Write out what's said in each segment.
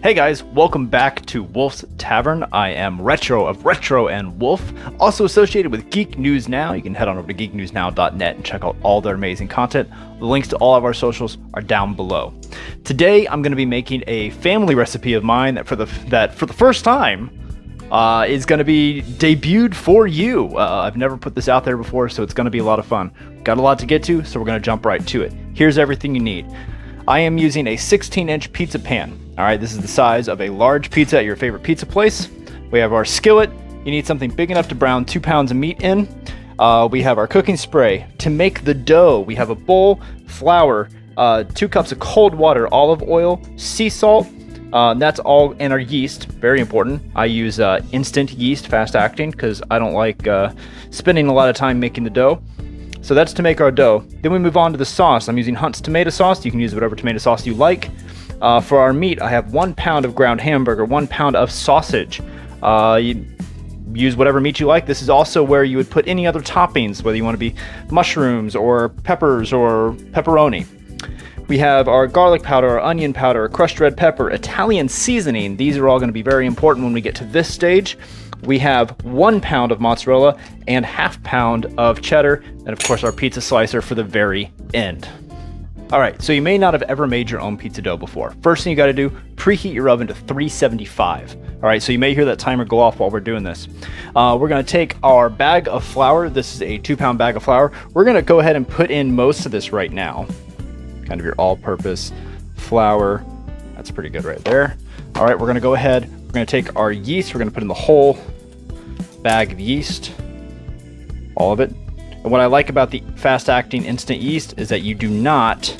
Hey guys, welcome back to Wolf's Tavern. I am Retro of Retro and Wolf, also associated with Geek News Now. You can head on over to geeknewsnow.net and check out all their amazing content. The links to all of our socials are down below. Today, I'm going to be making a family recipe of mine that for the first time is going to be debuted for you. I've never put this out there before, so it's going to be a lot of fun. Got a lot to get to, so we're going to jump right to it. Here's everything you need. I am using a 16-inch pizza pan. All right, this is the size of a large pizza at your favorite pizza place. We have our skillet. You need something big enough to brown 2 pounds of meat in. We have our cooking spray. To make the dough, we have a bowl, flour, 2 cups of cold water, olive oil, sea salt. That's all, and our yeast, very important. I use instant yeast, fast acting, because I don't like spending a lot of time making the dough. So that's to make our dough. Then we move on to the sauce. I'm using Hunt's tomato sauce. You can use whatever tomato sauce you like. For our meat, I have 1 pound of ground hamburger, 1 pound of sausage. You use whatever meat you like. This is also where you would put any other toppings, whether you want to be mushrooms or peppers or pepperoni. We have our garlic powder, our onion powder, crushed red pepper, Italian seasoning. These are all going to be very important when we get to this stage. We have 1 pound of mozzarella and ½ pound of cheddar, and of course our pizza slicer for the very end. All right, so you may not have ever made your own pizza dough before. First thing you got to do, preheat your oven to 375. All right, so you may hear that timer go off while we're doing this. We're going to take our bag of flour. This is a 2 pound bag of flour. We're going to go ahead and put in most of this right now. Kind of your all-purpose flour. That's pretty good right there. All right, we're going to go ahead. We're going to take our yeast. We're going to put in the whole bag of yeast, all of it. And what I like about the fast-acting instant yeast is that you do not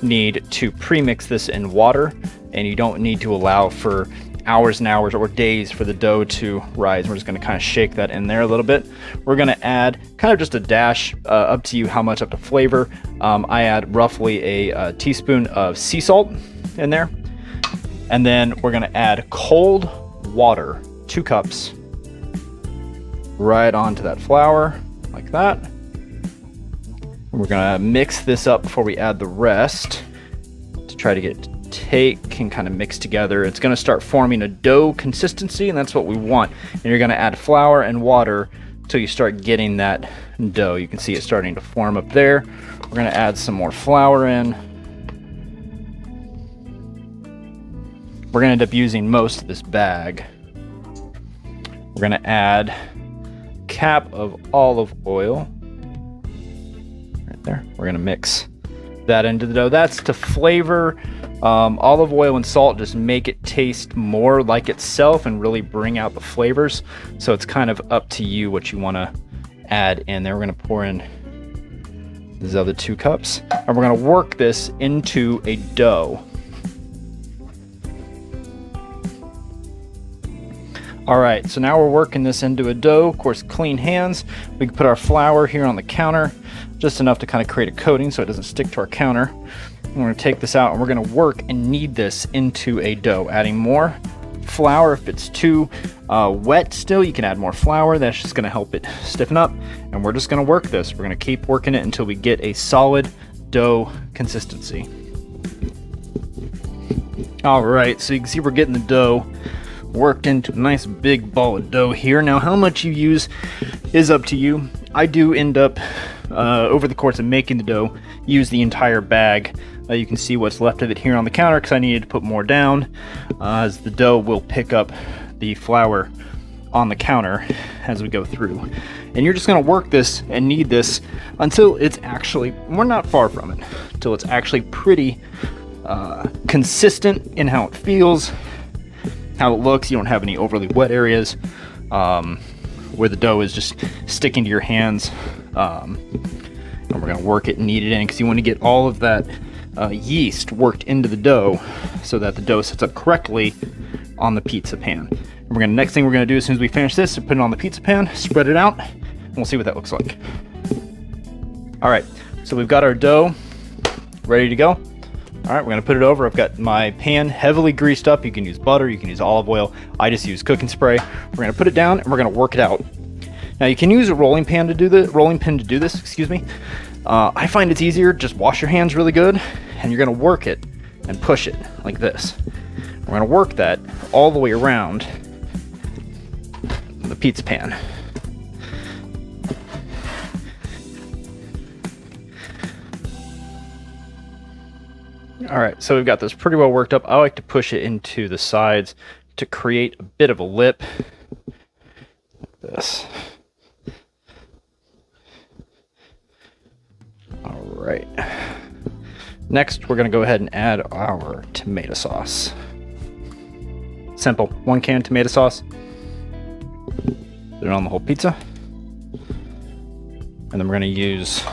need to pre-mix this in water, and you don't need to allow for hours and hours or days for the dough to rise. We're just going to kind of shake that in there a little bit. We're going to add kind of just a dash, up to you how much, up to flavor. I add roughly a teaspoon of sea salt in there. And then we're going to add cold water, 2 cups, right onto that flour, like that. We're going to mix this up before we add the rest to try to get take and kind of mix together. It's going to start forming a dough consistency, and that's what we want. And you're going to add flour and water until you start getting that dough. You can see it starting to form up there. We're going to add some more flour in. We're going to end up using most of this bag. We're going to add a cap of olive oil right there. We're going to mix that into the dough. That's to flavor. Olive oil and salt just make it taste more like itself and really bring out the flavors. So it's kind of up to you what you want to add in there. We're going to pour in these other 2 cups, and we're going to work this into a dough. All right, so now we're working this into a dough. Of course, clean hands. We can put our flour here on the counter, just enough to kind of create a coating so it doesn't stick to our counter. We're going to take this out and we're going to work and knead this into a dough, adding more flour. If it's too wet still, you can add more flour. That's just going to help it stiffen up. And we're just going to work this. We're going to keep working it until we get a solid dough consistency. All right, so you can see we're getting the dough worked into a nice big ball of dough here. Now, how much you use is up to you. I do end up, over the course of making the dough, use the entire bag. You can see what's left of it here on the counter because I needed to put more down, as the dough will pick up the flour on the counter as we go through. And you're just going to work this and knead this until it's actually, we're not far from it, until it's actually pretty consistent in how it feels, how it looks. You don't have any overly wet areas where the dough is just sticking to your hands. And we're going to work it and knead it in because you want to get all of that yeast worked into the dough so that the dough sets up correctly on the pizza pan. And next thing we're going to do as soon as we finish this is put it on the pizza pan, spread it out, and we'll see what that looks like. All right, so we've got our dough ready to go. All right, we're going to put it over. I've got my pan heavily greased up. You can use butter, you can use olive oil. I just use cooking spray. We're going to put it down and we're going to work it out. Now you can use a rolling pin to do this, excuse me. I find it's easier, just wash your hands really good and you're going to work it and push it like this. We're gonna work that all the way around the pizza pan. All right, so we've got this pretty well worked up. I like to push it into the sides to create a bit of a lip. Like this. All right. Next, we're gonna go ahead and add our tomato sauce. Simple, 1 can tomato sauce. Put it on the whole pizza. And then we're gonna use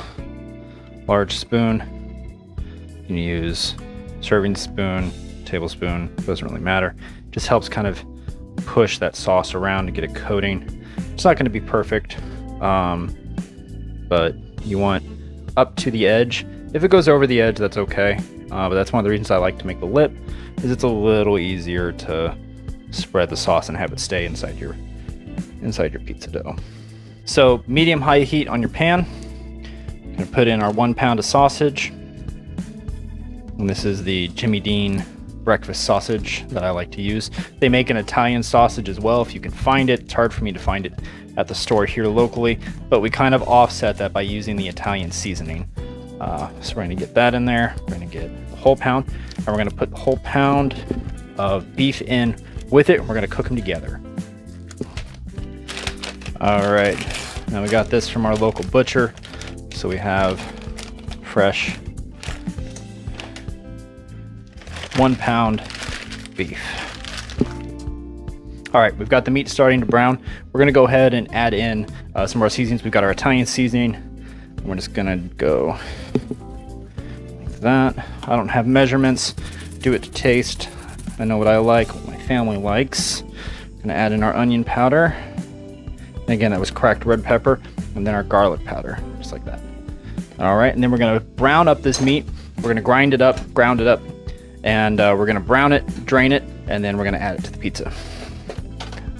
large spoon. You can use serving spoon, tablespoon, doesn't really matter. Just helps kind of push that sauce around to get it coating. It's not gonna be perfect, but you want up to the edge. If it goes over the edge, that's okay. But that's one of the reasons I like to make the lip, is it's a little easier to spread the sauce and have it stay inside your pizza dough. So medium-high heat on your pan. I'm gonna put in our 1 pound of sausage. And this is the Jimmy Dean breakfast sausage that I like to use. They make an Italian sausage as well if you can find it. It's hard for me to find it at the store here locally, but we kind of offset that by using the Italian seasoning. So we're gonna get that in there. We're gonna get a whole pound, and we're gonna put the whole pound of beef in with it, and we're gonna cook them together. All right, now we got this from our local butcher. So we have fresh 1 pound beef. All right, we've got the meat starting to brown. We're gonna go ahead and add in some of our seasonings. We've got our Italian seasoning. We're just gonna go like that. I don't have measurements, do it to taste. I know what I like, what my family likes. Gonna add in our onion powder. And again, that was cracked red pepper, and then our garlic powder, just like that. All right, and then we're gonna brown up this meat. We're gonna ground it up, and we're gonna brown it, drain it, and then we're gonna add it to the pizza.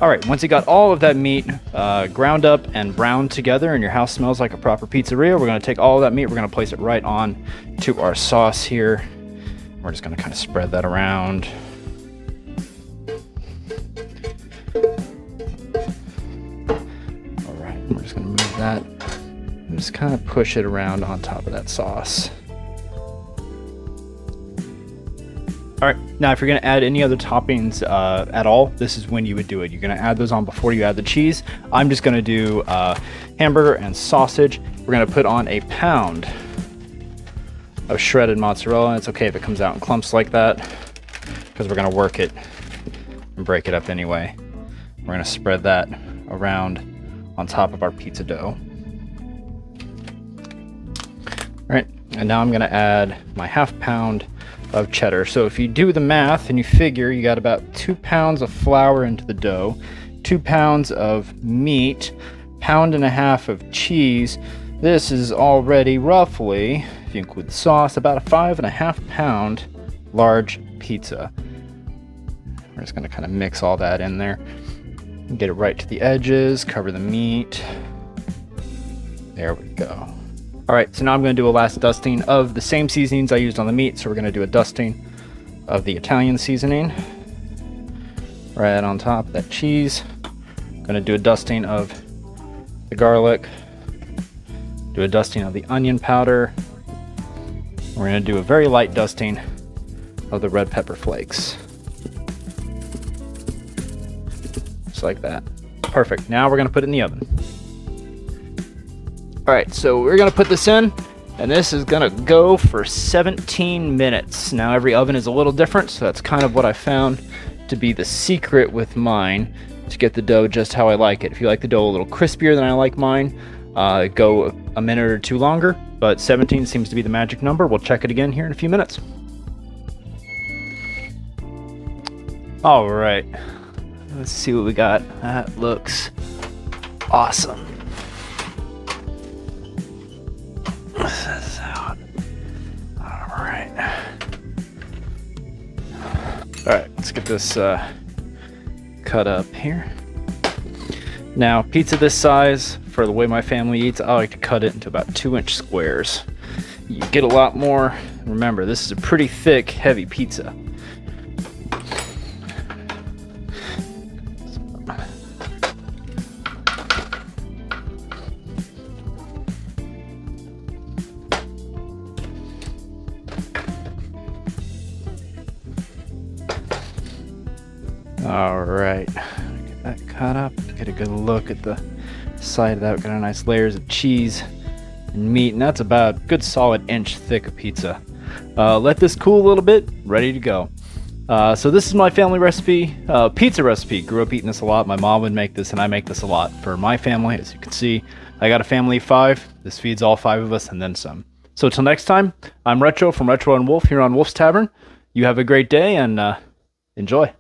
All right, once you got all of that meat ground up and browned together and your house smells like a proper pizzeria, we're gonna take all of that meat, we're gonna place it right on to our sauce here. We're just gonna kind of spread that around. All right, we're just gonna move that and just kind of push it around on top of that sauce. All right, now if you're gonna add any other toppings at all, this is when you would do it. You're gonna add those on before you add the cheese. I'm just gonna do hamburger and sausage. We're gonna put on a pound of shredded mozzarella. It's okay if it comes out in clumps like that, because we're gonna work it and break it up anyway. We're gonna spread that around on top of our pizza dough. All right, and now I'm gonna add my ½ pound of cheddar. So if you do the math and you figure you got about 2 pounds of flour into the dough, 2 pounds of meat, 1.5 pounds of cheese, this is already roughly, if you include the sauce, about a 5.5 pound large pizza. We're just gonna kind of mix all that in there. Get it right to the edges, cover the meat. There we go. All right, so now I'm gonna do a last dusting of the same seasonings I used on the meat. So we're gonna do a dusting of the Italian seasoning right on top of that cheese. Gonna do a dusting of the garlic, do a dusting of the onion powder. We're gonna do a very light dusting of the red pepper flakes. Just like that. Perfect, now we're gonna put it in the oven. All right, so we're gonna put this in, and this is gonna go for 17 minutes. Now every oven is a little different, so that's kind of what I found to be the secret with mine, to get the dough just how I like it. If you like the dough a little crispier than I like mine, go a minute or two longer, but 17 seems to be the magic number. We'll check it again here in a few minutes. All right, let's see what we got. That looks awesome. All right, let's get this cut up here. Now, pizza this size, for the way my family eats, I like to cut it into about 2-inch squares. You get a lot more. Remember, this is a pretty thick, heavy pizza. All right, get that cut up. Get a good look at the side of that. Got a nice layers of cheese and meat, and that's about a good solid inch thick of pizza. Let this cool a little bit. Ready to go. So this is my family recipe, pizza recipe. Grew up eating this a lot. My mom would make this, and I make this a lot for my family. As you can see, I got a family of 5. This feeds all 5 of us and then some. So till next time, I'm Retro from Retro and Wolf here on Wolf's Tavern. You have a great day and enjoy.